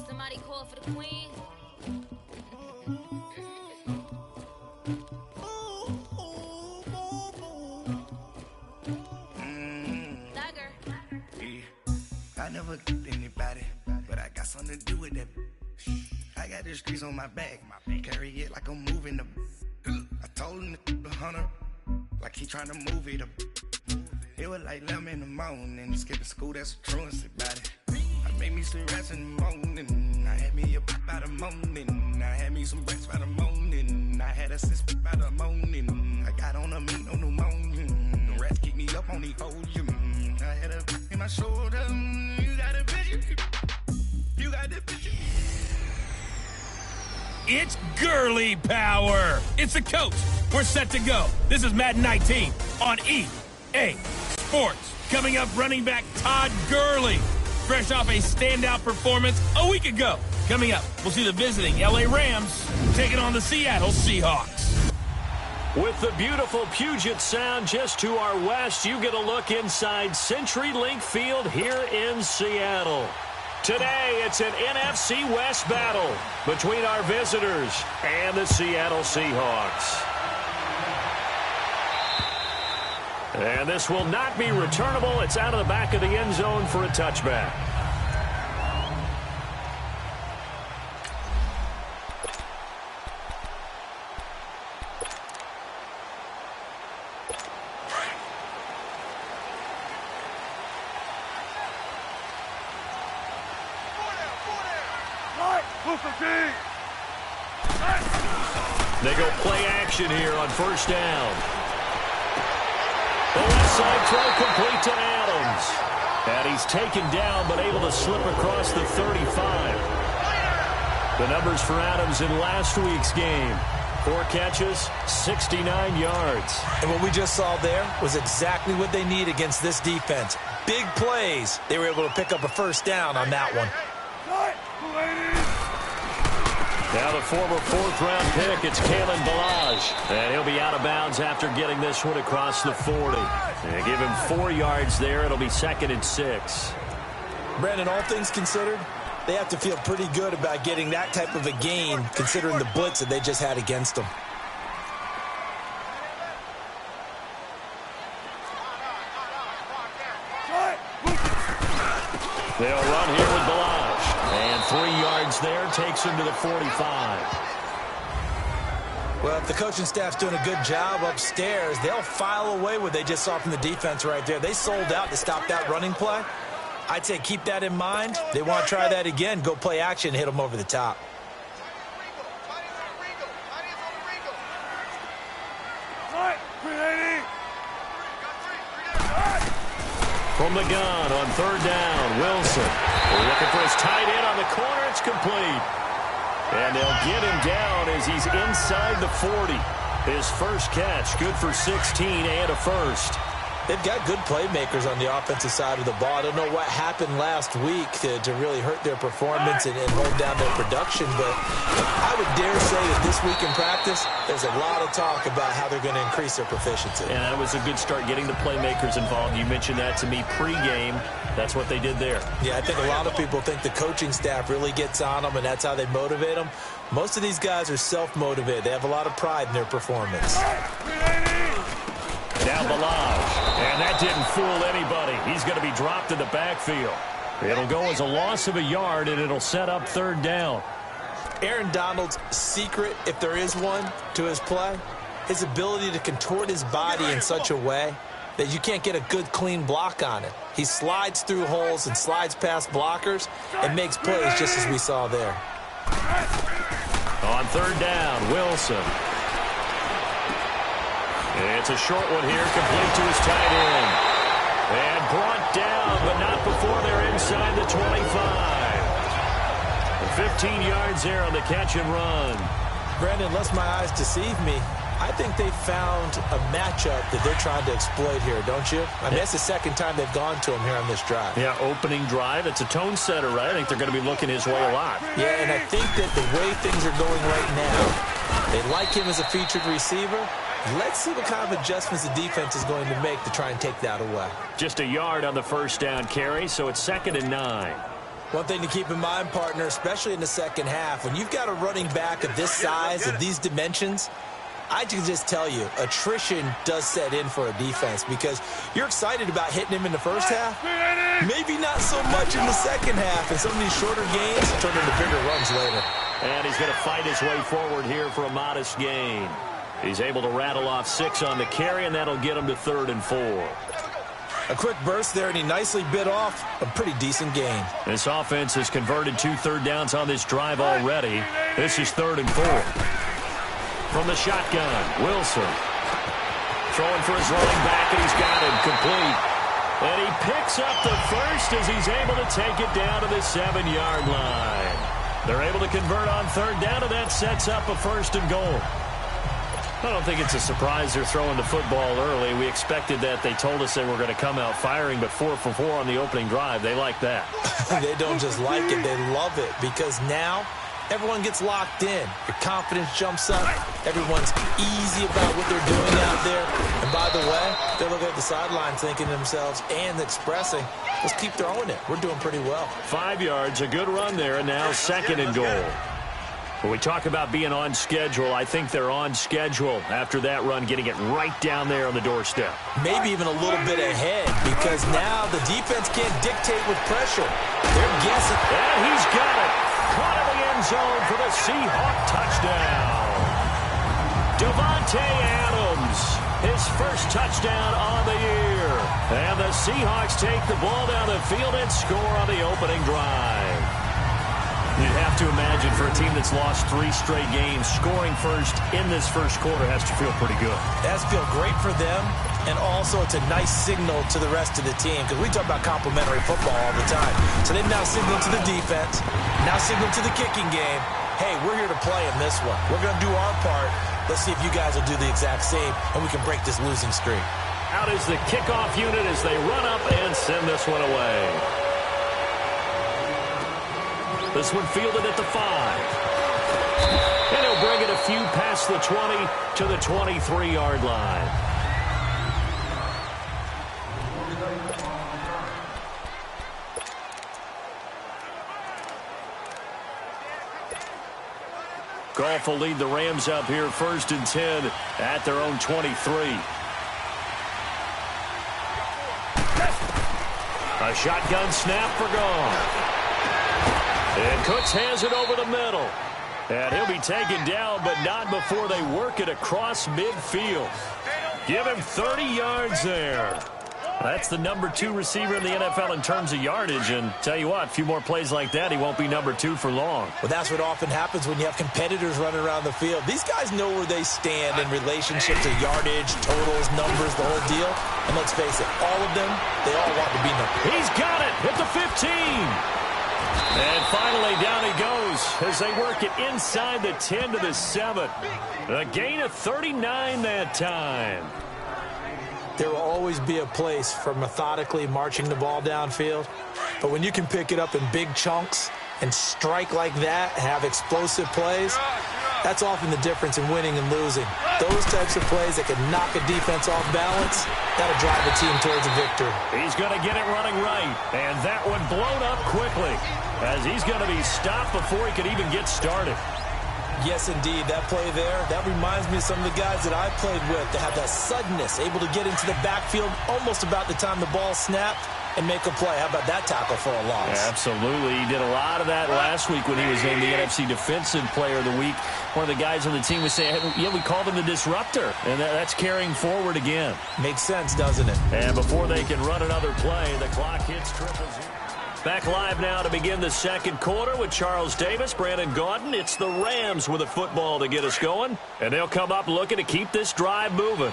Somebody call for the queen. I never killed anybody, but I got something to do with that. I got the streets on my back, carry it like I'm moving the. I told him to 100, like he trying to move it up. It was like 11 in the morning, skipping school, that's a truancy about it. I made me some rats in the morning, I had me a pop by the morning, I had me some breaks by the morning, I had a sis by the morning, I got on a meat on the morning, the rats keep me up on the podium, I had a in my shoulder, you got a vision, you got the vision. It's girly power. It's the coach. We're set to go. This is Madden 19 on EA Sports. Coming up, running back Todd Gurley, fresh off a standout performance a week ago. Coming up, we'll see the visiting LA Rams taking on the Seattle Seahawks. With the beautiful Puget Sound just to our west, you get a look inside CenturyLink Field here in Seattle. Today, it's an NFC West battle between our visitors and the Seattle Seahawks. And this will not be returnable. It's out of the back of the end zone for a touchback. They go play action here on first down. The left side throw complete to Adams. And he's taken down but able to slip across the 35. The numbers for Adams in last week's game. 4 catches, 69 yards. And what we just saw there was exactly what they need against this defense. Big plays. They were able to pick up a first down on that one. Now the former 4th-round pick, it's Kalen Ballage. And he'll be out of bounds after getting this one across the 40. They give him 4 yards there. It'll be 2nd and 6. Brandon, all things considered, they have to feel pretty good about getting that type of a gain, considering the blitz that they just had against them. They'll run here with Ballage. And 3 yards there takes him to the 45. Well, if the coaching staff's doing a good job upstairs, they'll file away what they just saw from the defense right there. They sold out to stop that running play. I'd say keep that in mind. They want to try that again. Go play action, hit them over the top. From the gun on 3rd down, Wilson. They're looking for his tight end on the corner. It's complete. And they'll get him down as he's inside the 40. His first catch, good for 16 and a first. They've got good playmakers on the offensive side of the ball. I don't know what happened last week to really hurt their performance and hold down their production, but I would dare say that this week in practice, there's a lot of talk about how they're going to increase their proficiency. And that was a good start getting the playmakers involved. You mentioned that to me pregame. That's what they did there. Yeah, I think a lot of people think the coaching staff really gets on them, and that's how they motivate them. Most of these guys are self-motivated. They have a lot of pride in their performance. Now Ballage, and that didn't fool anybody. He's going to be dropped in the backfield. It'll go as a loss of a yard, and it'll set up 3rd down. Aaron Donald's secret, if there is one, to his play, his ability to contort his body in such a way that you can't get a good, clean block on it. He slides through holes and slides past blockers and makes plays just as we saw there. On 3rd down, Wilson. It's a short one here, complete to his tight end. And brought down, but not before they're inside the 25. 15 yards there on the catch and run. Brandon, unless my eyes deceive me, I think they found a matchup that they're trying to exploit here, don't you? I mean, that's the second time they've gone to him here on this drive. Yeah, opening drive. It's a tone setter, right? I think they're going to be looking his way a lot. Yeah, and I think that the way things are going right now, they like him as a featured receiver, Let's see what kind of adjustments the defense is going to make to try and take that away. Just a yard on the first down carry, so it's 2nd and 9. One thing to keep in mind, partner, especially in the second half, when you've got a running back of this size, of these dimensions, I can just tell you, attrition does set in for a defense because you're excited about hitting him in the first half. Maybe not so much in the second half, and some of these shorter gains turn into bigger runs later. And he's going to fight his way forward here for a modest gain. He's able to rattle off 6 on the carry, and that'll get him to 3rd and 4. A quick burst there, and he nicely bit off a pretty decent gain. This offense has converted 2 third downs on this drive already. This is 3rd and 4. From the shotgun, Wilson. Throwing for his running back, and he's got him complete. And he picks up the first as he's able to take it down to the 7-yard line. They're able to convert on 3rd down, and that sets up a 1st and goal. I don't think it's a surprise they're throwing the football early. We expected that. They told us they were going to come out firing, but 4 for 4 on the opening drive. They like that. They don't just like it, they love it, because now everyone gets locked in. Your confidence jumps up. Everyone's easy about what they're doing out there. And by the way, they're looking at the sideline thinking to themselves and expressing, let's keep throwing it. We're doing pretty well. 5 yards, a good run there, and now 2nd and goal. When we talk about being on schedule, I think they're on schedule after that run, getting it right down there on the doorstep. Maybe even a little bit ahead, because now the defense can't dictate with pressure. They're guessing. And he's got it. Caught in the end zone for the Seahawk touchdown. Devontae Adams, his first touchdown on the year. And the Seahawks take the ball down the field and score on the opening drive. You'd have to imagine for a team that's lost 3 straight games, scoring first in this first quarter has to feel pretty good. It has to feel great for them, and also it's a nice signal to the rest of the team, because we talk about complimentary football all the time. So they've now signaled to the defense, now signaled to the kicking game, hey, we're here to play in this one. We're going to do our part. Let's see if you guys will do the exact same, and we can break this losing streak. Out is the kickoff unit as they run up and send this one away. This one fielded at the 5. And he'll bring it a few past the 20 to the 23-yard line. Goff will lead the Rams up here 1st and 10 at their own 23. A shotgun snap for Goff. And Cooks has it over the middle. And he'll be taken down, but not before they work it across midfield. Give him 30 yards there. That's the number 2 receiver in the NFL in terms of yardage. And tell you what, a few more plays like that, he won't be number 2 for long. Well, that's what often happens when you have competitors running around the field. These guys know where they stand in relationship to yardage, totals, numbers, the whole deal. And let's face it, all of them, they all want to be number 1. He's got it at the 15. And finally, down he goes as they work it inside the 10 to the 7. A gain of 39 that time. There will always be a place for methodically marching the ball downfield. But when you can pick it up in big chunks and strike like that, have explosive plays, that's often the difference in winning and losing. Those types of plays that can knock a defense off balance, that'll drive a team towards a victory. He's going to get it running right. And that one blown up quickly as he's going to be stopped before he could even get started. Yes, indeed. That play there, that reminds me of some of the guys that I played with that have that suddenness, able to get into the backfield almost about the time the ball snapped and make a play. How about that tackle for a loss? Yeah, absolutely. He did a lot of that last week when he was named the NFC Defensive Player of the Week. One of the guys on the team was saying, yeah, we called him the disruptor, and that's carrying forward again. Makes sense, doesn't it? And before they can run another play, the clock hits 0-0. Back live now to begin the second quarter with Charles Davis, Brandon Gaudin. It's the Rams with a football to get us going, and they'll come up looking to keep this drive moving.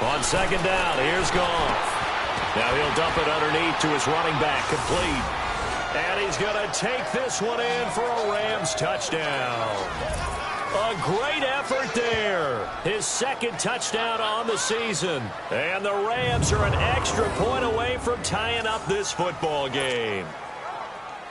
On second down, here's Goff. Now he'll dump it underneath to his running back, complete. And he's going to take this one in for a Rams touchdown. A great effort there. His second touchdown on the season. And the Rams are an extra point away from tying up this football game.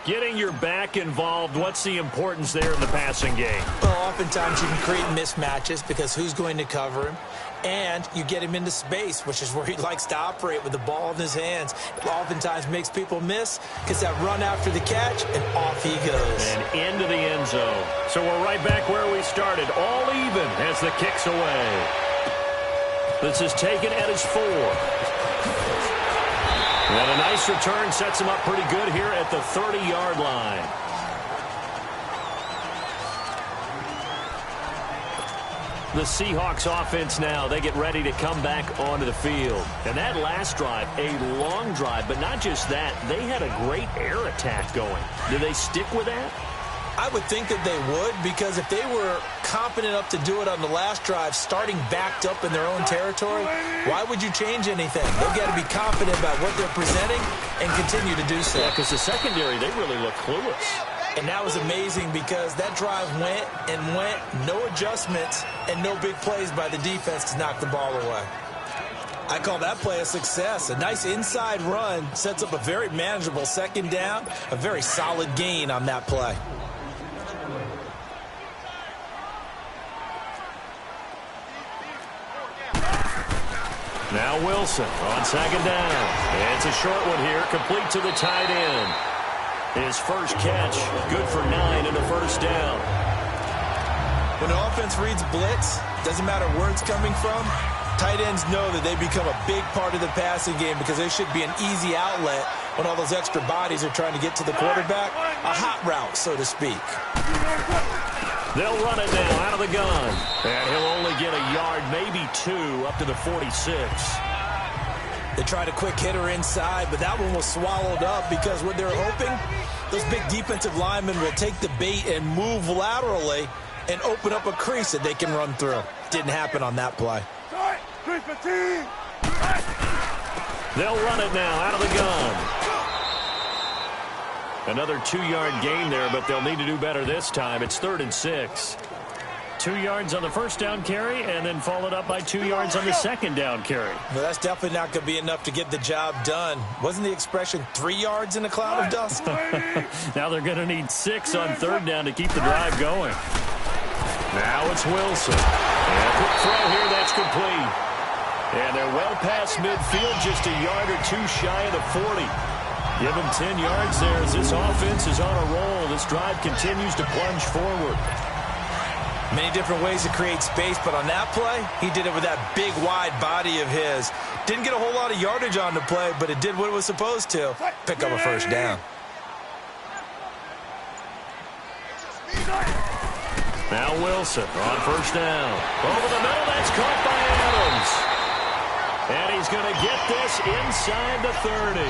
Getting your back involved, what's the importance there in the passing game? Well, oftentimes you can create mismatches because who's going to cover him? And you get him into space, which is where he likes to operate with the ball in his hands. It oftentimes makes people miss because that run after the catch, and off he goes. And into the end zone. So we're right back where we started, all even as the kick's away. This is taken at his 4. And a nice return sets him up pretty good here at the 30-yard line. The Seahawks offense now, they get ready to come back onto the field. And that last drive, a long drive, but not just that, they had a great air attack going. Do they stick with that? I would think that they would, because if they were confident enough to do it on the last drive, starting backed up in their own territory, why would you change anything? They've got to be confident about what they're presenting and continue to do so. Yeah, because the secondary, they really look clueless. And that was amazing because that drive went and went, no adjustments, and no big plays by the defense to knock the ball away. I call that play a success. A nice inside run sets up a very manageable second down, a very solid gain on that play. Now Wilson on second down. It's a short one here, complete to the tight end. His first catch, good for 9 and a first down. When the offense reads blitz, doesn't matter where it's coming from, tight ends know that they become a big part of the passing game because they should be an easy outlet when all those extra bodies are trying to get to the quarterback. A hot route, so to speak. They'll run it now out of the gun. And he'll only get a yard, maybe 2, up to the 46. They tried a quick hitter inside, but that one was swallowed up because what they're hoping, those big defensive linemen will take the bait and move laterally and open up a crease that they can run through. Didn't happen on that play. They'll run it now out of the gun. Another 2-yard gain there, but they'll need to do better this time. It's 3rd and 6. 2 yards on the first down carry, and then followed up by 2 yards on the second down carry. Well, that's definitely not going to be enough to get the job done. Wasn't the expression 3 yards in a cloud of dust? Now they're going to need 6 on 3rd down to keep the drive going. Now it's Wilson. And a quick throw here, that's complete. And they're well past midfield, just a yard or 2 shy of the 40. Give them 10 yards there as this offense is on a roll. This drive continues to plunge forward. Many different ways to create space, but on that play, he did it with that big, wide body of his. Didn't get a whole lot of yardage on the play, but it did what it was supposed to. Pick up a first down. Now Wilson on first down. Over the middle, that's caught by Adams. And he's going to get this inside the 30.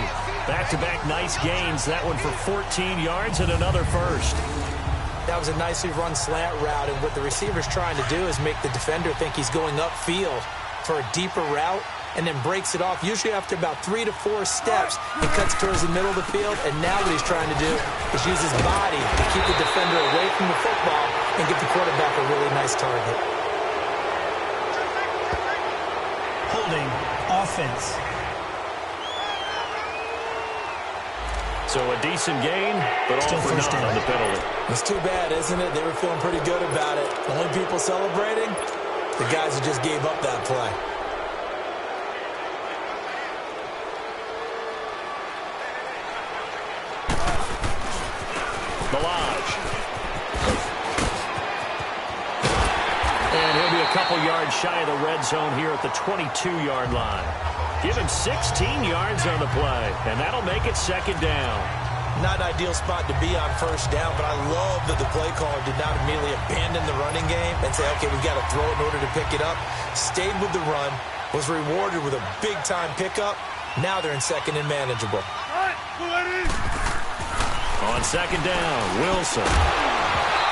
Back-to-back nice gains. That one for 14 yards and another first. That was a nicely run slant route, and what the receiver's trying to do is make the defender think he's going upfield for a deeper route and then breaks it off. Usually after about 3 to 4 steps, he cuts towards the middle of the field, and now what he's trying to do is use his body to keep the defender away from the football and give the quarterback a really nice target. Holding offense. So a decent gain, but all for naught on the penalty. It's too bad, isn't it? They were feeling pretty good about it. The only people celebrating, the guys who just gave up that play. Balaj. And he'll be a couple yards shy of the red zone here at the 22-yard line. Give him 16 yards on the play, and that'll make it second down. Not an ideal spot to be on first down, but I love that the play caller did not immediately abandon the running game and say, okay, we've got to throw it in order to pick it up. Stayed with the run, was rewarded with a big-time pickup. Now they're in second and manageable. On second down, Wilson.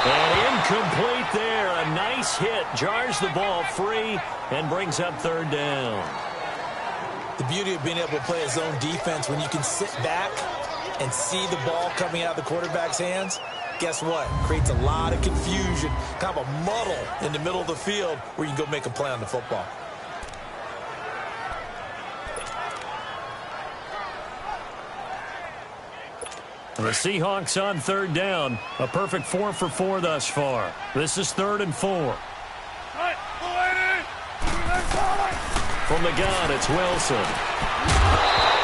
And incomplete there. A nice hit. Jars the ball free and brings up 3rd down. The beauty of being able to play a zone defense when you can sit back and see the ball coming out of the quarterback's hands, guess what? Creates a lot of confusion, kind of a muddle in the middle of the field where you can go make a play on the football. The Seahawks on third down. A perfect 4 for 4 thus far. This is 3rd and 4. From the gun, it's Wilson.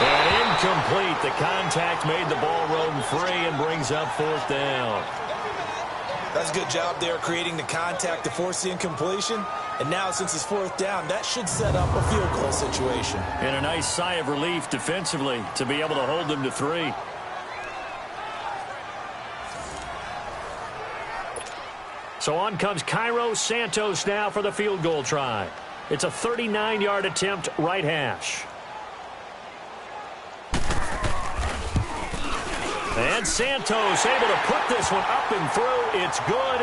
And incomplete. The contact made the ball roam free and brings up 4th down. That's a good job there creating the contact to force the incompletion. And now since it's 4th down, that should set up a field goal situation. And a nice sigh of relief defensively to be able to hold them to 3. So on comes Cairo Santos now for the field goal try. It's a 39-yard attempt, right hash. And Santos able to put this one up and through. It's good.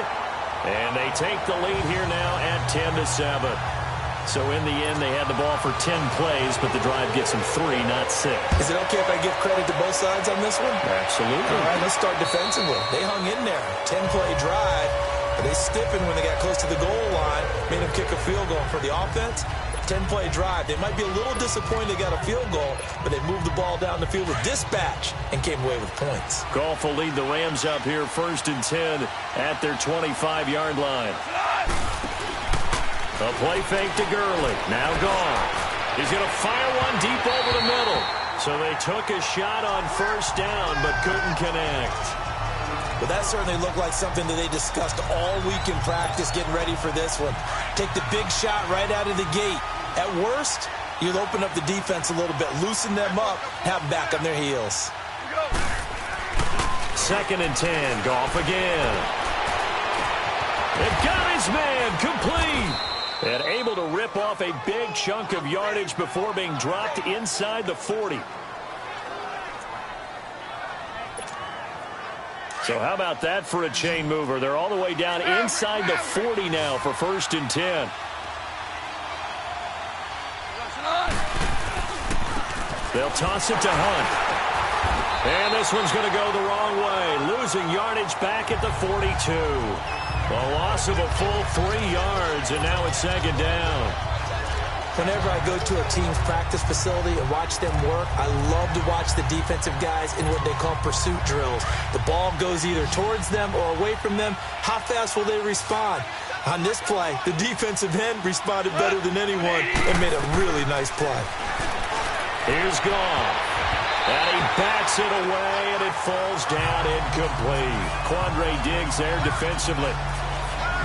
And they take the lead here now at 10-7. So in the end, they had the ball for 10 plays, but the drive gets them 3, not 6. Is it okay if I give credit to both sides on this one? Absolutely. All right, let's start defensively. They hung in there. 10-play drive. But they stiffened when they got close to the goal line, made them kick a field goal. For the offense, 10-play drive. They might be a little disappointed they got a field goal, but they moved the ball down the field with dispatch and came away with points. Goff will lead the Rams up here 1st and 10 at their 25-yard line. A play fake to Gurley. Now Goff. He's going to fire one deep over the middle. So they took a shot on 1st down, but couldn't connect. But that certainly looked like something that they discussed all week in practice getting ready for this one. Take the big shot right out of the gate. At worst, you'll open up the defense a little bit, loosen them up, have them back on their heels. 2nd and 10, Goff again. They've got his man, complete. And able to rip off a big chunk of yardage before being dropped inside the 40. So how about that for a chain mover? They're all the way down inside the 40 now for 1st and 10. They'll toss it to Hunt. And this one's going to go the wrong way. Losing yardage back at the 42. A loss of a full 3 yards, and now it's 2nd down. Whenever I go to a team's practice facility and watch them work, I love to watch the defensive guys in what they call pursuit drills. The ball goes either towards them or away from them. How fast will they respond? On this play, the defensive end responded better than anyone and made a really nice play. Here's Goff. And he backs it away, and it falls down incomplete. Quandre Diggs there defensively.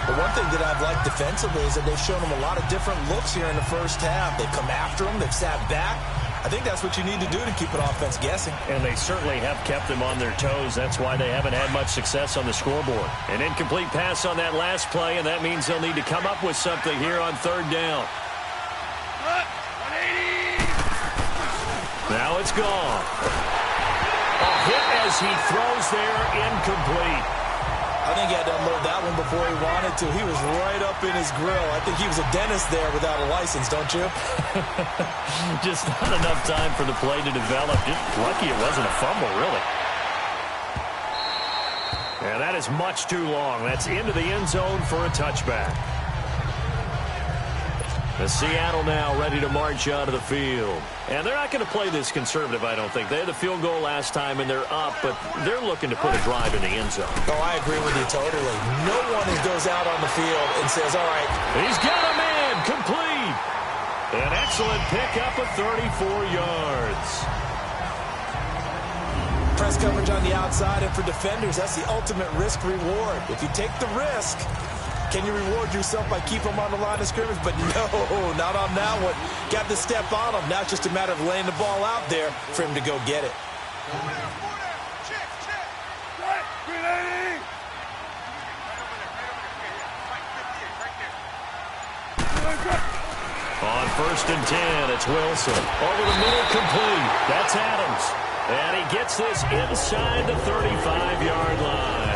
But one thing that I've liked defensively is that they've shown them a lot of different looks here in the first half. They've come after them. They've sat back. I think that's what you need to do to keep an offense guessing. And they certainly have kept them on their toes. That's why they haven't had much success on the scoreboard. An incomplete pass on that last play, and that means they'll need to come up with something here on 3rd down. Now it's gone. A hit as he throws there, incomplete. I think he had to unload that one before he wanted to. He was right up in his grill. I think he was a dentist there without a license, don't you? Just not enough time for the play to develop. Just lucky it wasn't a fumble, really. And that is much too long. That's into the end zone for a touchback. The Seattle now ready to march out of the field. And they're not going to play this conservative, I don't think. They had the field goal last time, and they're up, but they're looking to put a drive in the end zone. Oh, I agree with you totally. No one goes out on the field and says, all right. He's got a man, complete. An excellent pickup of 34 yards. Press coverage on the outside, and for defenders, that's the ultimate risk-reward. If you take the risk, can you reward yourself by keeping them on the line of scrimmage? But no, not on that one. Got to step on them. Now it's just a matter of laying the ball out there for him to go get it. On 1st and 10, it's Wilson. Over the middle, complete. That's Adams. And he gets this inside the 35-yard line.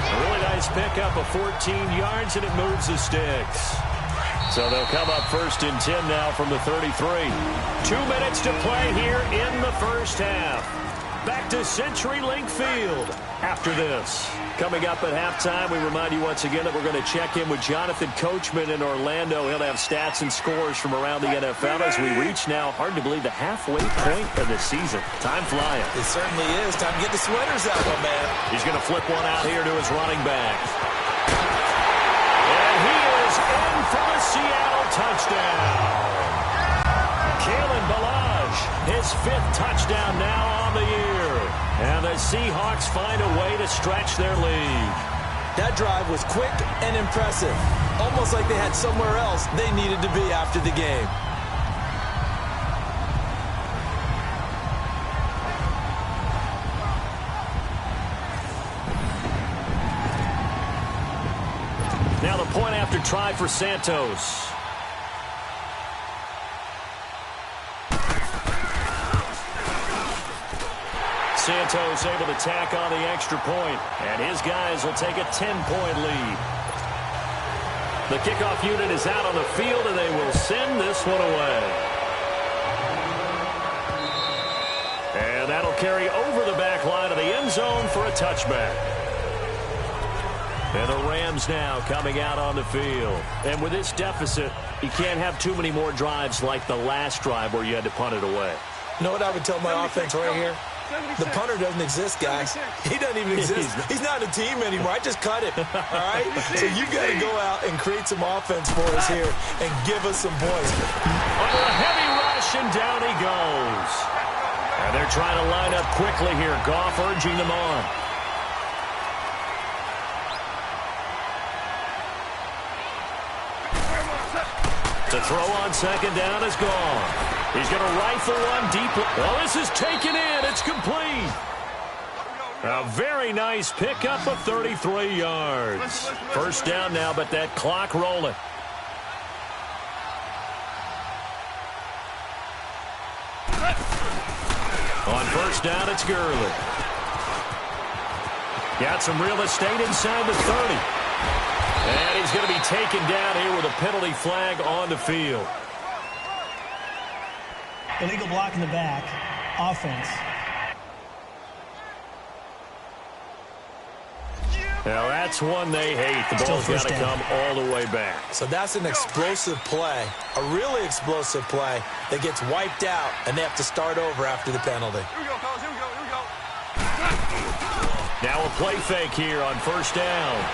A really nice pickup of 14 yards, and it moves the sticks. So they'll come up 1st and 10 now from the 33. 2 minutes to play here in the first half. Back to CenturyLink Field after this. Coming up at halftime, we remind you once again that we're going to check in with Jonathan Coachman in Orlando. He'll have stats and scores from around the NFL as we reach now, hard to believe, the halfway point of the season. Time flying. It certainly is. Time to get the sweaters out, my man. He's going to flip one out here to his running back. And he is in for the Seattle touchdown. Kalen Ballage, his 5th touchdown now on the year. And the Seahawks find a way to stretch their lead. That drive was quick and impressive. Almost like they had somewhere else they needed to be after the game. Now the point after try for Santos. Santos able to tack on the extra point, and his guys will take a 10-point lead. The kickoff unit is out on the field, and they will send this one away. And that'll carry over the back line of the end zone for a touchback. And the Rams now coming out on the field. And with this deficit, you can't have too many more drives like the last drive where you had to punt it away. You know what I would tell my offense right here? The punter doesn't exist, guys. He doesn't even exist. He's not a team anymore. I just cut him, all right? So you got to go out and create some offense for us here and give us some points. Under a heavy rush, and down he goes. And they're trying to line up quickly here. Goff urging them on. The throw on 2nd down is gone. He's going to rifle one deep. Well, this is taken in. It's complete. A very nice pickup of 33 yards. 1st down now, but that clock rolling. On 1st down, it's Gurley. Got some real estate inside the 30. And he's going to be taken down here with a penalty flag on the field. Illegal block in the back. Offense. Now that's one they hate. The ball's got to come all the way back. So that's an explosive play, a really explosive play that gets wiped out, and they have to start over after the penalty. Here we go, fellas. Here we go. Here we go. Now a play fake here on 1st down.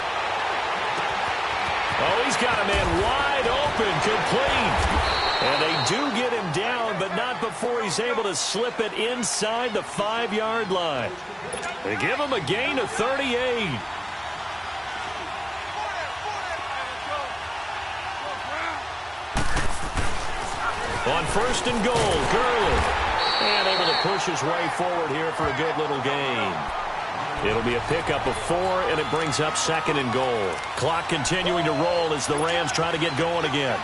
Oh, he's got a man wide open, complete. And they do get him down, but not before he's able to slip it inside the 5-yard line. They give him a gain of 38. On 1st and goal, Gurley. And able to push his way forward here for a good little gain. It'll be a pickup of 4, and it brings up 2nd and goal. Clock continuing to roll as the Rams try to get going again.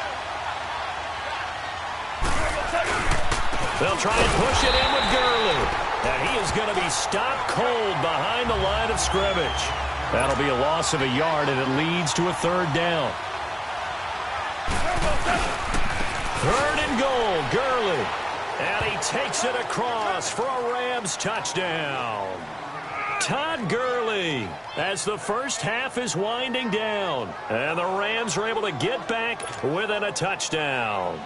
They'll try and push it in with Gurley. And he is going to be stopped cold behind the line of scrimmage. That'll be a loss of a yard, and it leads to a 3rd down. 3rd and goal, Gurley. And he takes it across for a Rams touchdown. Todd Gurley as the first half is winding down. And the Rams are able to get back within a touchdown.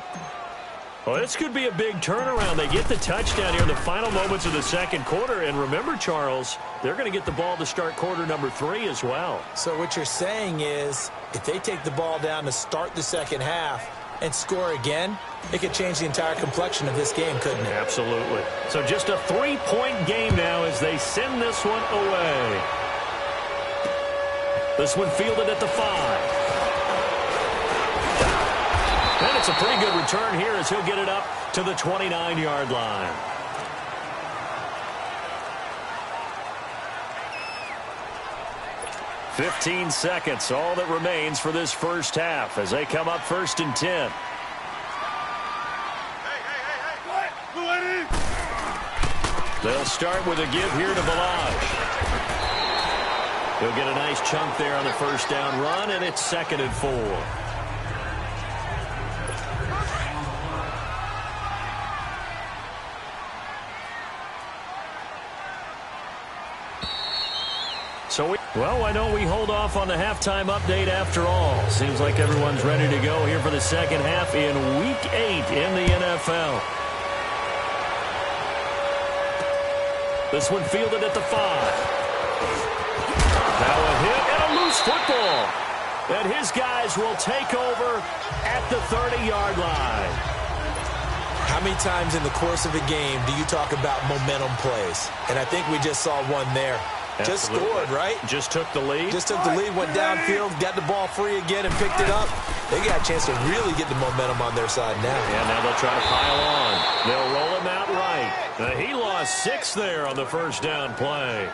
Well, this could be a big turnaround. They get the touchdown here in the final moments of the 2nd quarter. And remember, Charles, they're going to get the ball to start quarter number 3 as well. So what you're saying is if they take the ball down to start the 2nd half and score again, it could change the entire complexion of this game, couldn't it? Absolutely. So just a 3-point game now as they send this one away. This one fielded at the 5. And it's a pretty good return here as he'll get it up to the 29-yard line. "15 seconds, all that remains for this first half as they come up 1st and 10. They'll start with a give here to Ballage. He'll get a nice chunk there on the 1st down run, and it's 2nd and 4. Well, I know we hold off on the halftime update after all. Seems like everyone's ready to go here for the second half in Week 8 in the NFL. This one fielded at the 5. Now a hit and a loose football. And his guys will take over at the 30-yard line. How many times in the course of a game do you talk about momentum plays? And I think we just saw one there. Just scored, right? Just took the lead. Just took the lead, went downfield, got the ball free again, and picked it up. They got a chance to really get the momentum on their side now. Yeah, now they'll try to pile on. They'll roll him out right. He lost 6 there on the first down play.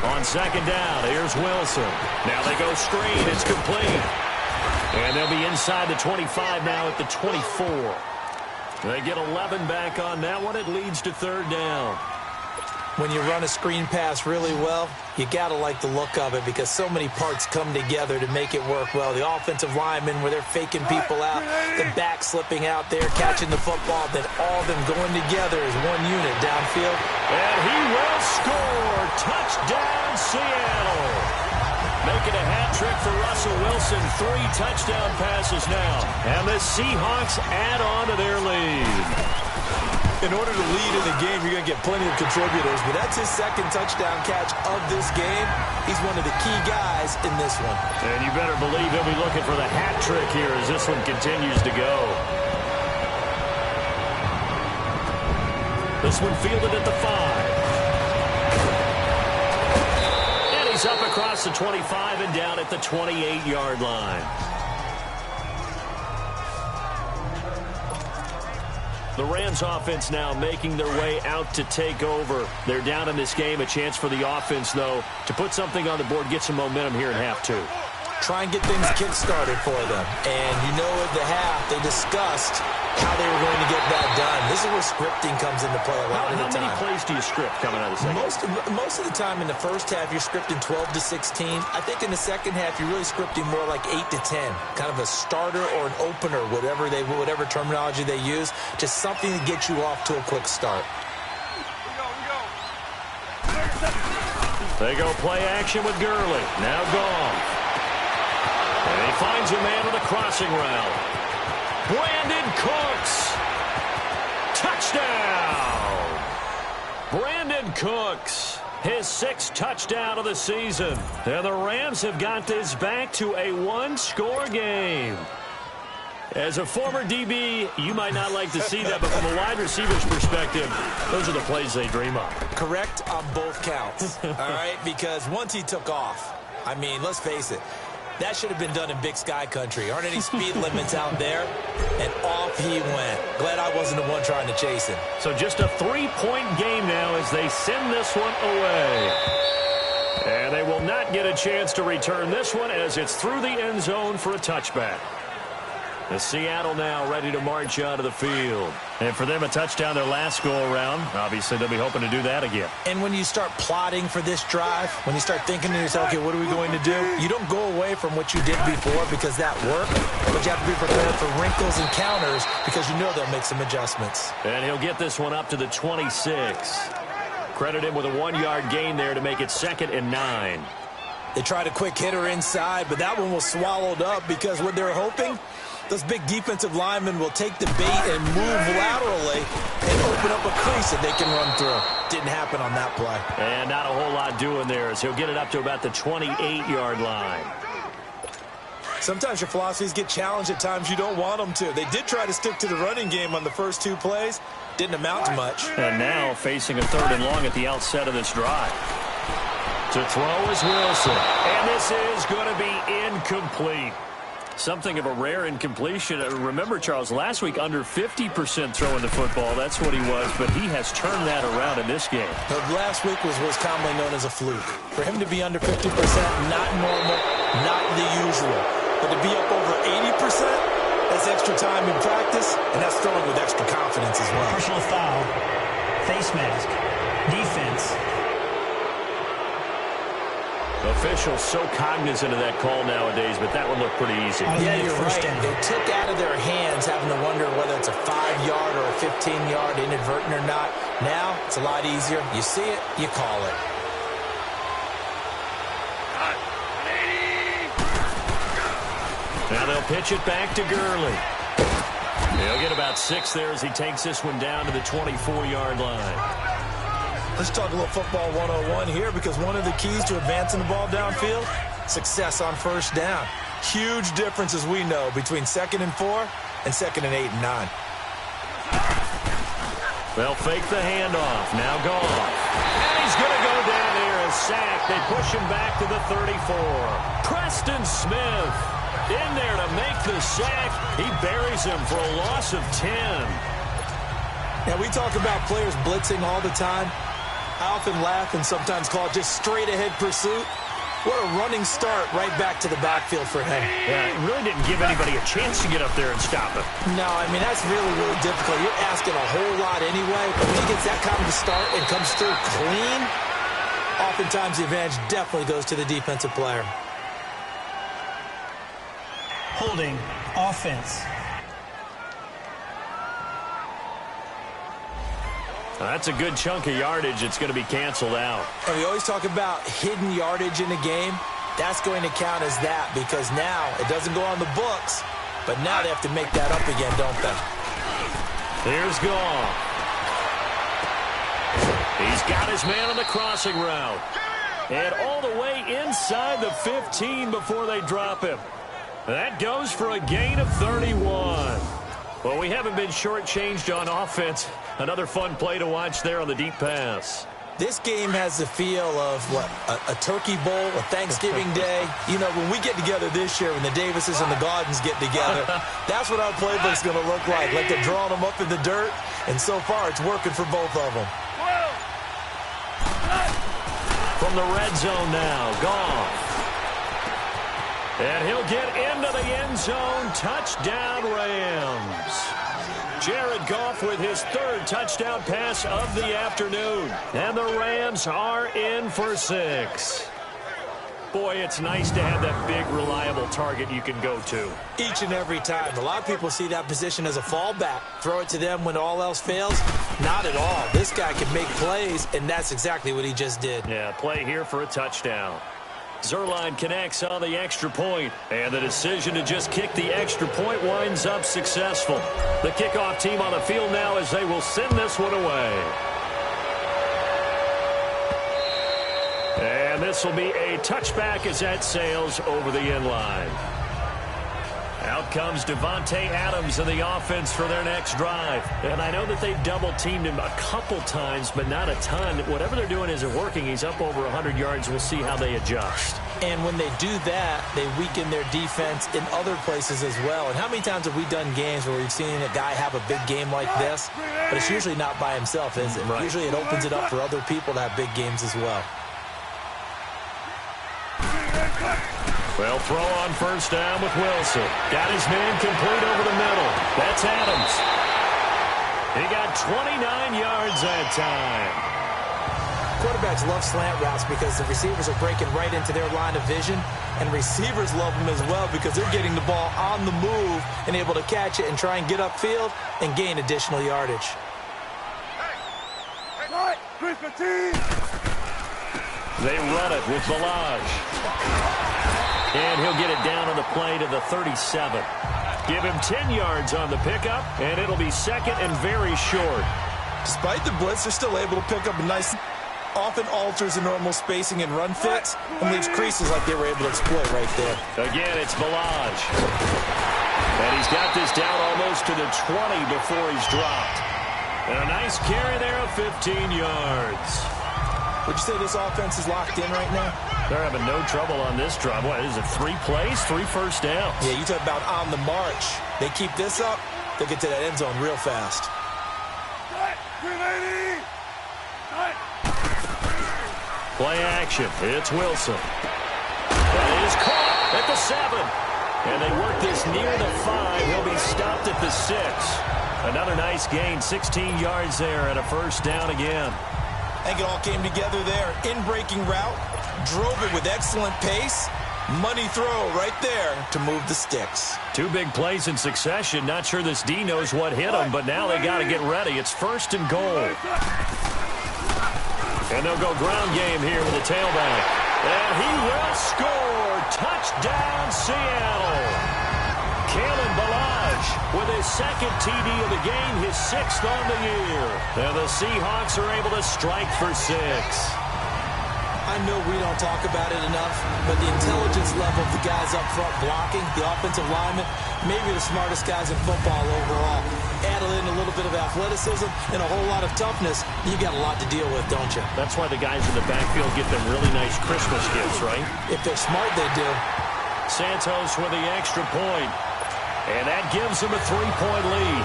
On second down, here's Wilson. Now they go screen. It's complete. And they'll be inside the 25 now at the 24. They get 11 back on that one. It leads to third down. When you run a screen pass really well, you got to like the look of it because so many parts come together to make it work well. The offensive linemen where they're faking people out, the back slipping out there, catching the football, then all of them going together as one unit downfield. And he will score. Touchdown, Seattle. Making a hat trick for Russell Wilson. 3 touchdown passes now. And the Seahawks add on to their lead. In order to lead in the game, you're going to get plenty of contributors, but that's his second touchdown catch of this game. He's one of the key guys in this one. And you better believe he'll be looking for the hat trick here as this one continues to go. This one fielded at the 5. And he's up across the 25 and down at the 28-yard line. The Rams offense now making their way out to take over. They're down in this game. A chance for the offense, though, to put something on the board, get some momentum here in half 2. Try and get things kick-started for them. And you know at the half, they discussed how they were going to get that done. This is where scripting comes into play a lot of the time. How many plays do you script coming out of the second? Most of the time in the first half, you're scripting 12 to 16. I think in the second half, you're really scripting more like 8 to 10. Kind of a starter or an opener, whatever terminology they use. Just something to get you off to a quick start. They go play action with Gurley. Now gone. And he finds a man with a crossing route. Brandon Cooks. Touchdown. Brandon Cooks. His 6th touchdown of the season. And the Rams have got this back to a 1-score game. As a former DB, you might not like to see that, but from a wide receiver's perspective, those are the plays they dream of. Correct on both counts, all right? Because once he took off, I mean, let's face it, that should have been done in Big Sky country. Aren't any speed limits out there? And off he went. Glad I wasn't the one trying to chase him. So just a 3-point game now as they send this one away. And they will not get a chance to return this one as it's through the end zone for a touchback. The Seattle now ready to march out of the field. And for them, a touchdown their last go-around. Obviously, they'll be hoping to do that again. And when you start plotting for this drive, when you start thinking to yourself, okay, what are we going to do? You don't go away from what you did before because that worked. But you have to be prepared for wrinkles and counters because you know they'll make some adjustments. And he'll get this one up to the 26. Credit him with a 1-yard gain there to make it 2nd and 9. They tried a quick hitter inside, but that one was swallowed up because what they're hoping, those big defensive linemen will take the bait and move laterally and open up a crease that they can run through. Didn't happen on that play. And not a whole lot doing there as he'll get it up to about the 28-yard line. Sometimes your philosophies get challenged at times you don't want them to. They did try to stick to the running game on the first 2 plays. Didn't amount to much. And now facing a 3rd and long at the outset of this drive. To throw is Wilson. And this is going to be incomplete. Something of a rare incompletion. Remember, Charles, last week under 50% throwing the football. That's what he was, but he has turned that around in this game. Last week was commonly known as a fluke. For him to be under 50%, not normal, not the usual. But to be up over 80%, that's extra time in practice, and that's throwing with extra confidence as well. Personal foul, face mask, defense. Officials so cognizant of that call nowadays, but that one looked pretty easy. Yeah, you're right. They took out of their hands having to wonder whether it's a 5-yard or a 15-yard inadvertent or not. Now, it's a lot easier. You see it, you call it. Now they'll pitch it back to Gurley. He'll get about 6 there as he takes this one down to the 24-yard line. Let's talk a little football 101 here, because one of the keys to advancing the ball downfield, success on first down. Huge difference, as we know, between 2nd and 4 and 2nd and 8 and 9. They'll fake the handoff. Now Goff. And he's going to go down here and sack. They push him back to the 34. Preston Smith in there to make the sack. He buries him for a loss of 10. Now, we talk about players blitzing all the time. I often laugh and sometimes call it just straight-ahead pursuit. What a running start right back to the backfield for him. Yeah, it really didn't give anybody a chance to get up there and stop him. No, I mean, that's really, really difficult. You're asking a whole lot anyway, but when he gets that kind of a start and comes through clean, oftentimes the advantage definitely goes to the defensive player. Holding, offense. That's a good chunk of yardage. It's going to be canceled out. And we always talk about hidden yardage in a game. That's going to count as that, because now it doesn't go on the books, but now they have to make that up again, don't they? Here's Goff. He's got his man on the crossing route. And all the way inside the 15 before they drop him. That goes for a gain of 31. Well, we haven't been shortchanged on offense. Another fun play to watch there on the deep pass. This game has the feel of, what, a turkey bowl, a Thanksgiving day. You know, when we get together this year, when the Davises and the Gardens get together, that's what our playbook's going to look like. Like they're drawing them up in the dirt, and so far it's working for both of them. From the red zone now, Goff. And he'll get into the end zone. Touchdown, Rams. Jared Goff with his 3rd touchdown pass of the afternoon. And the Rams are in for 6. Boy, it's nice to have that big, reliable target you can go to. Each and every time. A lot of people see that position as a fallback. Throw it to them when all else fails. Not at all. This guy can make plays, and that's exactly what he just did. Yeah, play here for a touchdown. Zerline connects on the extra point, and the decision to just kick the extra point winds up successful. The kickoff team on the field now as they will send this one away. And this will be a touchback as that sails over the end line. Out comes Devontae Adams in the offense for their next drive. And I know that they've double-teamed him a couple times, but not a ton. Whatever they're doing isn't working. He's up over 100 yards. We'll see how they adjust. And when they do that, they weaken their defense in other places as well. And how many times have we done games where we've seen a guy have a big game like this? But it's usually not by himself, is it? Right. Usually it opens it up for other people to have big games as well. Well, throw on first down with Wilson. Got his man complete over the middle. That's Adams. He got 29 yards that time. Quarterbacks love slant routes because the receivers are breaking right into their line of vision, and receivers love them as well because they're getting the ball on the move and able to catch it and try and get upfield and gain additional yardage. They run it with Balaj. And he'll get it down on the play to the 37. Give him 10 yards on the pickup, and it'll be 2nd and very short. Despite the blitz, they're still able to pick up a nice, often alters the normal spacing and run fits and leaves creases like they were able to exploit right there. Again, it's Balaj. And he's got this down almost to the 20 before he's dropped. And a nice carry there of 15 yards. Would you say this offense is locked in right now? They're having no trouble on this drive. What is it, 3 plays, 3 first downs? Yeah, you talk about on the march. They keep this up, they'll get to that end zone real fast. Play action. It's Wilson. That is caught at the 7. And they work this near the 5. He'll be stopped at the 6. Another nice gain, 16 yards there and a first down again. I think it all came together there. In-breaking route, drove it with excellent pace. Money throw right there to move the sticks. 2 big plays in succession. Not sure this D knows what hit him, but now they got to get ready. It's 1st and goal. And they'll go ground game here with the tailback. And he will score. Touchdown, Seattle. Kalen Ballage with his 2nd TD of the game, his 6th on the year. And the Seahawks are able to strike for 6. I know we don't talk about it enough, but the intelligence level of the guys up front blocking, the offensive linemen, maybe the smartest guys in football overall. Add in a little bit of athleticism and a whole lot of toughness, you got a lot to deal with, don't you? That's why the guys in the backfield get them really nice Christmas gifts, right? If they're smart, they do. Santos with the extra point. And that gives them a 3-point lead.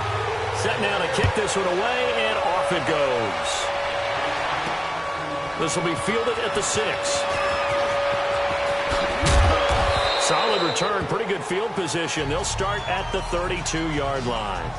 Set now to kick this one away, and off it goes. This will be fielded at the 6. Solid return, pretty good field position. They'll start at the 32-yard line.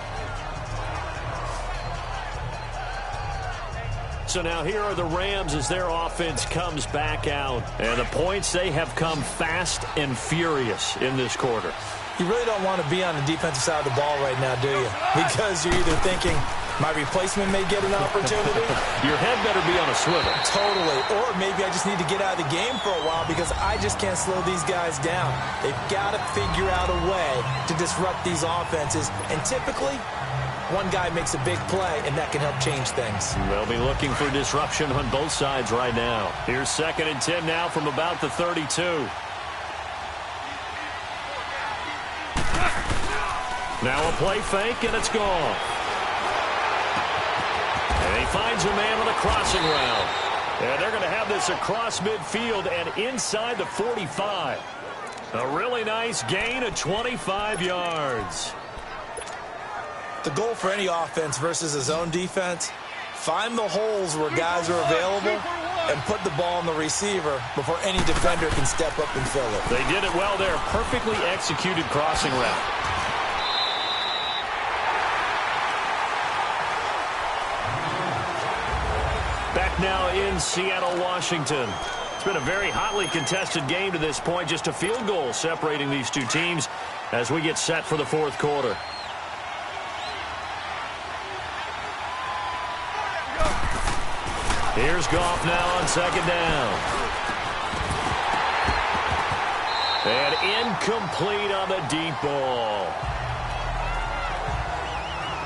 So now here are the Rams as their offense comes back out. And the points, they have come fast and furious in this quarter. You really don't want to be on the defensive side of the ball right now, do you? Because you're either thinking, my replacement may get an opportunity. Your head better be on a swivel. Totally. Or maybe I just need to get out of the game for a while because I just can't slow these guys down. They've got to figure out a way to disrupt these offenses. And typically, one guy makes a big play, and that can help change things. They'll be looking for disruption on both sides right now. Here's 2nd and 10 now from about the 32. Now a play fake, and it's gone. And he finds a man on a crossing route. And they're going to have this across midfield and inside the 45. A really nice gain of 25 yards. The goal for any offense versus his own defense, find the holes where guys are available and put the ball on the receiver before any defender can step up and fill it. They did it well there. Perfectly executed crossing route. Back now in Seattle, Washington. It's been a very hotly contested game to this point. Just a field goal separating these two teams as we get set for the 4th quarter. Here's Goff now on 2nd down. And incomplete on the deep ball.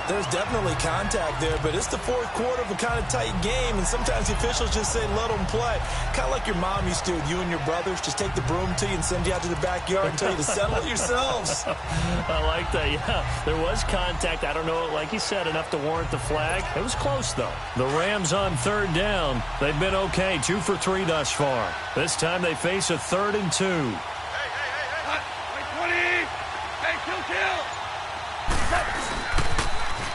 There's definitely contact there, but it's the 4th quarter of a kind of tight game, and sometimes the officials just say, let them play. Kind of like your mom used to with you and your brothers. Just take the broom to you and send you out to the backyard and tell you to settle it yourselves. I like that, yeah. There was contact. I don't know, like you said, enough to warrant the flag. It was close, though. The Rams on 3rd down. They've been okay, 2 for 3 thus far. This time they face a 3rd and 2.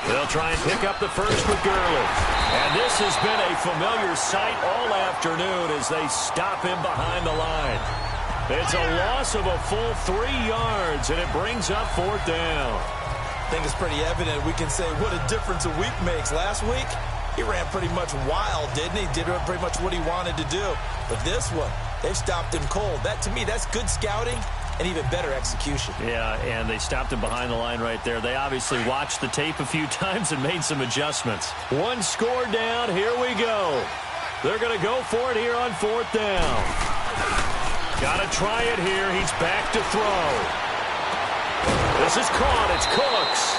They'll try and pick up the first with Gurley. And this has been a familiar sight all afternoon as they stop him behind the line. It's a loss of a full 3 yards, and it brings up 4th down. I think it's pretty evident. We can say what a difference a week makes. Last week, he ran pretty much wild, didn't he? Did pretty much what he wanted to do. But this one, they've stopped him cold. That, to me, that's good scouting and even better execution. Yeah, and they stopped him behind the line right there. They obviously watched the tape a few times and made some adjustments. 1 score down. Here we go. They're going to go for it here on 4th down. Got to try it here. He's back to throw. This is caught. It's Cooks.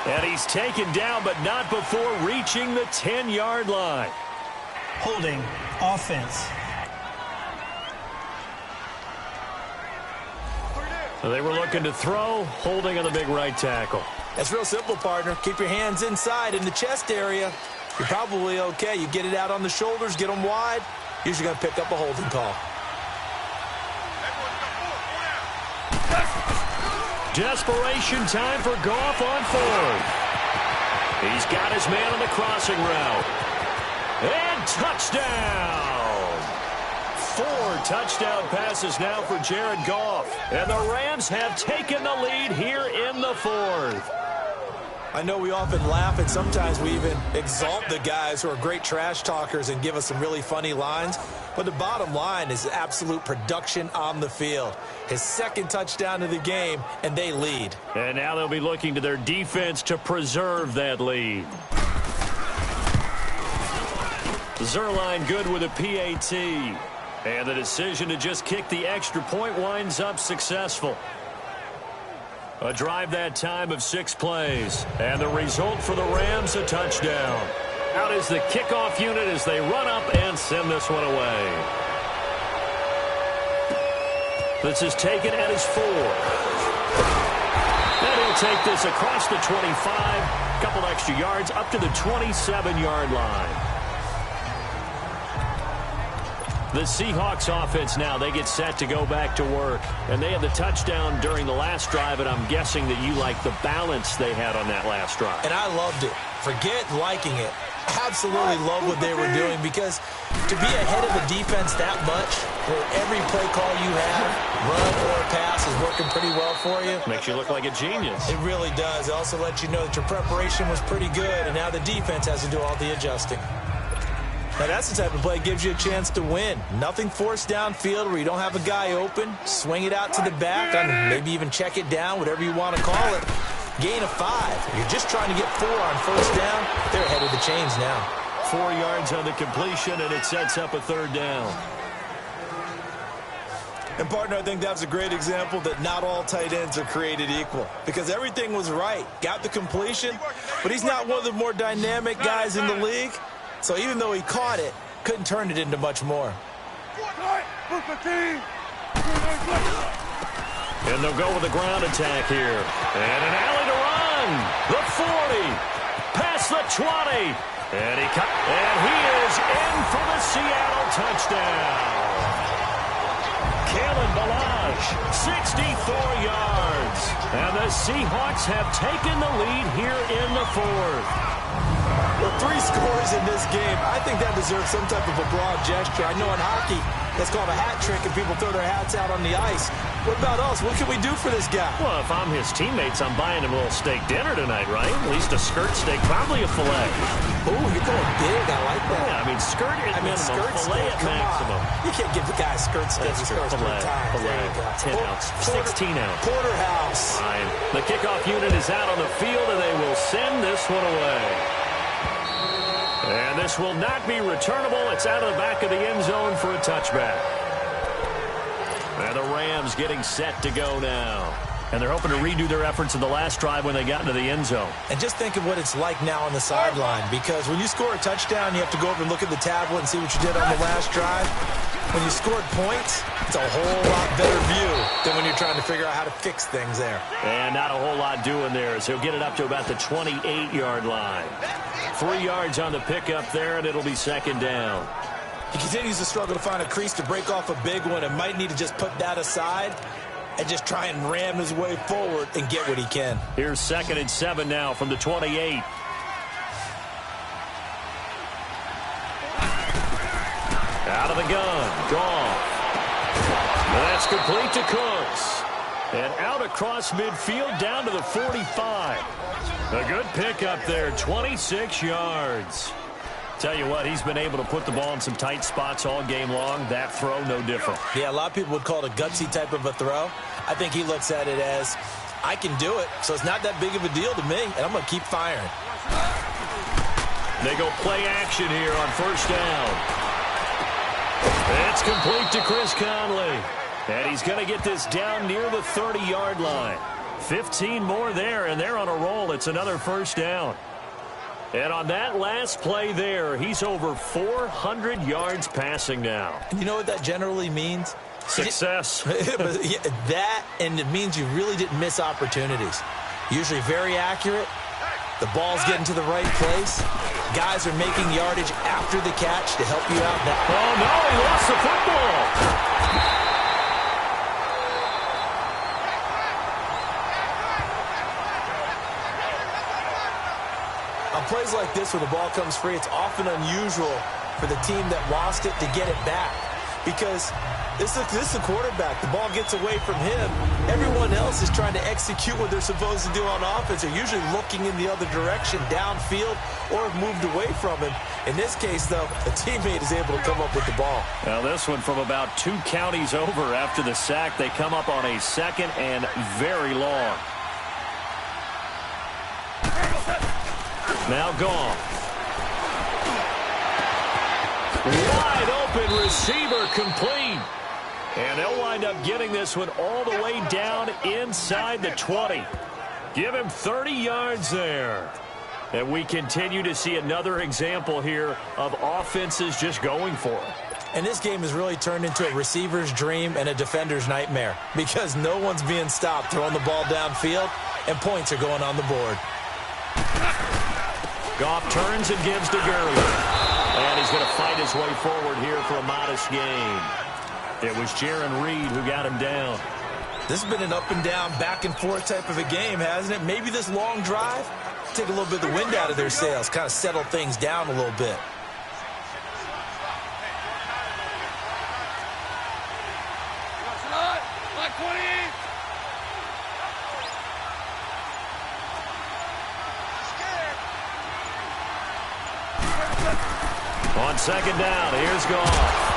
And he's taken down, but not before reaching the 10-yard line. Holding offense. So they were looking to throw, holding on the big right tackle. That's real simple, partner. Keep your hands inside in the chest area. You're probably okay. You get it out on the shoulders, get them wide. Usually going to pick up a holding call. Desperation time for Goff on 4th. He's got his man on the crossing route. And touchdown! 4 touchdown passes now for Jared Goff. And the Rams have taken the lead here in the 4th. I know we often laugh, and sometimes we even exalt the guys who are great trash talkers and give us some really funny lines. But the bottom line is absolute production on the field. His second touchdown of the game, and they lead. And now they'll be looking to their defense to preserve that lead. Zerline good with a PAT. And the decision to just kick the extra point winds up successful. A drive that time of 6 plays. And the result for the Rams, a touchdown. Out is the kickoff unit as they run up and send this one away. This is taken at his 4. And he'll take this across the 25. A couple extra yards up to the 27-yard line. The Seahawks offense now, they get set to go back to work. And they had the touchdown during the last drive, and I'm guessing that you like the balance they had on that last drive. And I loved it. Forget liking it. Absolutely love what they were doing, because to be ahead of the defense that much, where every play call you have, run or pass, is working pretty well for you. Makes you look like a genius. It really does. It also lets you know that your preparation was pretty good, and now the defense has to do all the adjusting. Now, that's the type of play that gives you a chance to win. Nothing forced downfield where you don't have a guy open. Swing it out to the back, and maybe even check it down, whatever you want to call it. Gain of 5. You're just trying to get 4 on first down. They're ahead of the chains now. 4 yards on the completion, and it sets up a 3rd down. And, partner, I think that's a great example that not all tight ends are created equal, because everything was right. Got the completion, but he's not one of the more dynamic guys in the league. So even though he caught it, couldn't turn it into much more. And they'll go with a ground attack here. And an alley to run. The 40. Past the 20. And he is in for the Seattle touchdown. Kalen Ballage, 64 yards. And the Seahawks have taken the lead here in the 4th. Well, 3 scores in this game. I think that deserves some type of a broad gesture. I know in hockey, it's called a hat trick, and people throw their hats out on the ice. What about us? What can we do for this guy? Well, if I'm his teammates, I'm buying him a little steak dinner tonight, right? At least a skirt steak, probably a filet. Oh, you're going big. I like that. Yeah, I mean, skirt at minimum, skirt filet steak, at maximum. You can't give the guy a skirt steak. That's He true. scores 3 times. Filet, There you go. 10 ounce, 16 ounce. Porterhouse. Fine. The kickoff unit is out on the field, and they will send this one away. And this will not be returnable. It's out of the back of the end zone for a touchback. And the Rams getting set to go now. And they're hoping to redo their efforts in the last drive when they got into the end zone. And just think of what it's like now on the sideline, because when you score a touchdown, you have to go over and look at the tablet and see what you did on the last drive. When you scored points, it's a whole lot better view than when you're trying to figure out how to fix things there. And not a whole lot doing there, as he'll get it up to about the 28-yard line. 3 yards on the pickup there, and it'll be 2nd down. He continues to struggle to find a crease to break off a big one, and might need to just put that aside and just try and ram his way forward and get what he can. Here's 2nd and 7 now from the 28. Out of the gun, Goff. And that's complete to Cooks. And out across midfield down to the 45. A good pickup there, 26 yards. Tell you what, he's been able to put the ball in some tight spots all game long. That throw, no different. Yeah, a lot of people would call it a gutsy type of a throw. I think he looks at it as, I can do it, so it's not that big of a deal to me, and I'm going to keep firing. They go play action here on 1st down. It's complete to Chris Conley. And he's going to get this down near the 30-yard line. 15 more there, and they're on a roll. It's another 1st down. And on that last play there, he's over 400 yards passing now. You know what that generally means? Success. That, and it means you really didn't miss opportunities. Usually very accurate. The ball's getting to the right place. Guys are making yardage after the catch to help you out. Oh, no, he lost the football. On plays like this where the ball comes free, it's often unusual for the team that lost it to get it back, because This is the quarterback. The ball gets away from him. Everyone else is trying to execute what they're supposed to do on offense. They're usually looking in the other direction, downfield, or have moved away from him. In this case, though, a teammate is able to come up with the ball. Now this one from about 2 counties over after the sack. They come up on a second and very long. Now Goff. Wide open receiver complete. And they'll wind up getting this one all the way down inside the 20. Give him 30 yards there. And we continue to see another example here of offenses just going for it. And this game has really turned into a receiver's dream and a defender's nightmare because no one's being stopped throwing the ball downfield, and points are going on the board. Goff turns and gives to Gurley. And he's going to fight his way forward here for a modest gain. It was Jaron Reed who got him down. This has been an up and down, back and forth type of a game, hasn't it? Maybe this long drive, take a little bit of the wind out of their sails, kind of settle things down a little bit. On second down, here's Goff.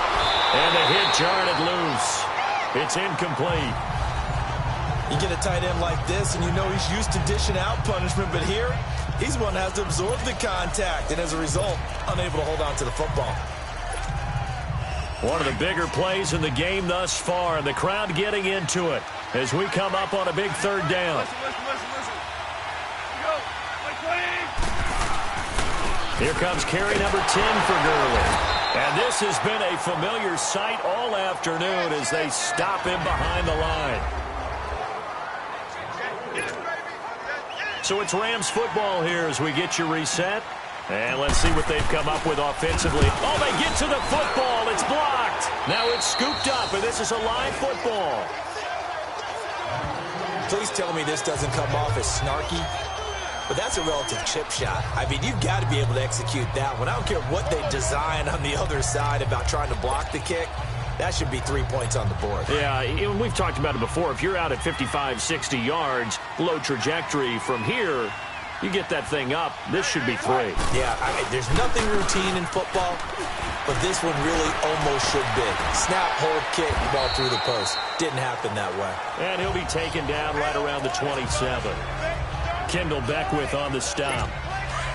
And the hit jarred it loose. It's incomplete. You get a tight end like this, and you know he's used to dishing out punishment, but here, he's one that has to absorb the contact, and as a result, unable to hold on to the football. One of the bigger plays in the game thus far, and the crowd getting into it as we come up on a big third down. Here comes carry number 10 for Gurley. And this has been a familiar sight all afternoon as they stop him behind the line. So it's Rams football here as we get you reset. And let's see what they've come up with offensively. Oh, they get to the football. It's blocked. Now it's scooped up, and this is a live football. Please tell me this doesn't come off as snarky. But that's a relative chip shot. I mean, you've got to be able to execute that one. I don't care what they design on the other side about trying to block the kick. That should be 3 points on the board. Yeah, we've talked about it before. If you're out at 55, 60 yards, low trajectory from here, you get that thing up, this should be 3. Yeah, there's nothing routine in football, but this one really almost should be. Snap, hold, kick, ball through the post. Didn't happen that way. And he'll be taken down right around the 27. Kendall Beckwith on the stop.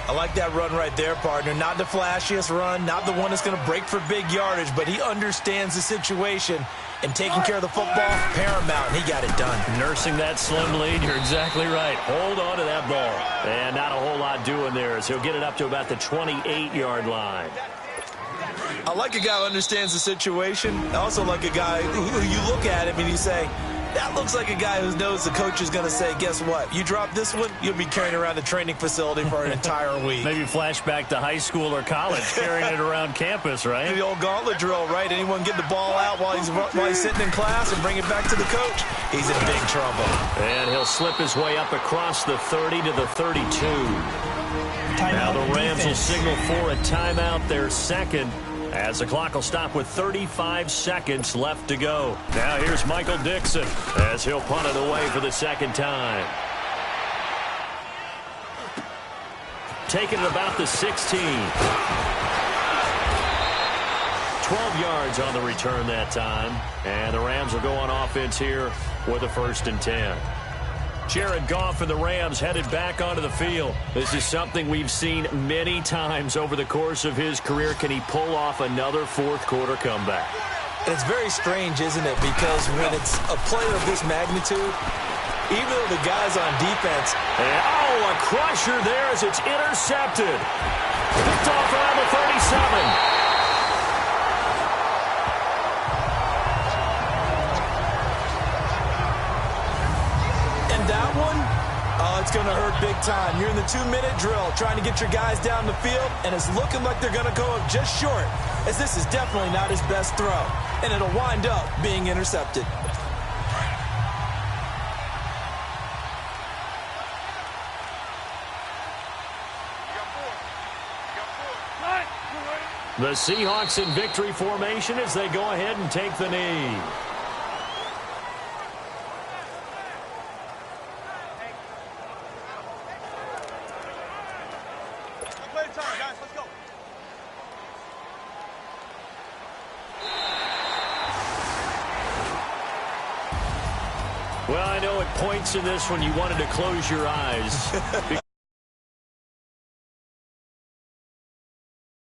I like that run right there, partner. Not the flashiest run, not the one that's going to break for big yardage, but he understands the situation, and taking care of the football, paramount, and he got it done. Nursing that slim lead, you're exactly right. Hold on to that ball. And not a whole lot doing there as he'll get it up to about the 28-yard line. I like a guy who understands the situation. I also like a guy who you look at him and you say, that looks like a guy who knows the coach is going to say, guess what? You drop this one, you'll be carrying around the training facility for an entire week. Maybe flashback to high school or college, carrying it around campus, right? The old gauntlet drill, right? Anyone get the ball out while he's sitting in class and bring it back to the coach? He's in big trouble. And he'll slip his way up across the 30 to the 32. Now the Rams will signal for a timeout, their second, as the clock will stop with 35 seconds left to go. Now here's Michael Dixon as he'll punt it away for the second time. Taking it about the 16. 12 yards on the return that time. And the Rams will go on offense here with a 1st and 10. Jared Goff and the Rams headed back onto the field. This is something we've seen many times over the course of his career. Can he pull off another fourth-quarter comeback? And it's very strange, isn't it? Because when it's a player of this magnitude, even though the guy's on defense... And, a crusher there as it's intercepted. Picked off around the 37. It's going to hurt big time. You're in the 2-minute drill trying to get your guys down the field, and it's looking like they're going to go up just short, as this is definitely not his best throw, and it'll wind up being intercepted. The Seahawks in victory formation as they go ahead and take the knee. Well, I know at points in this when you wanted to close your eyes.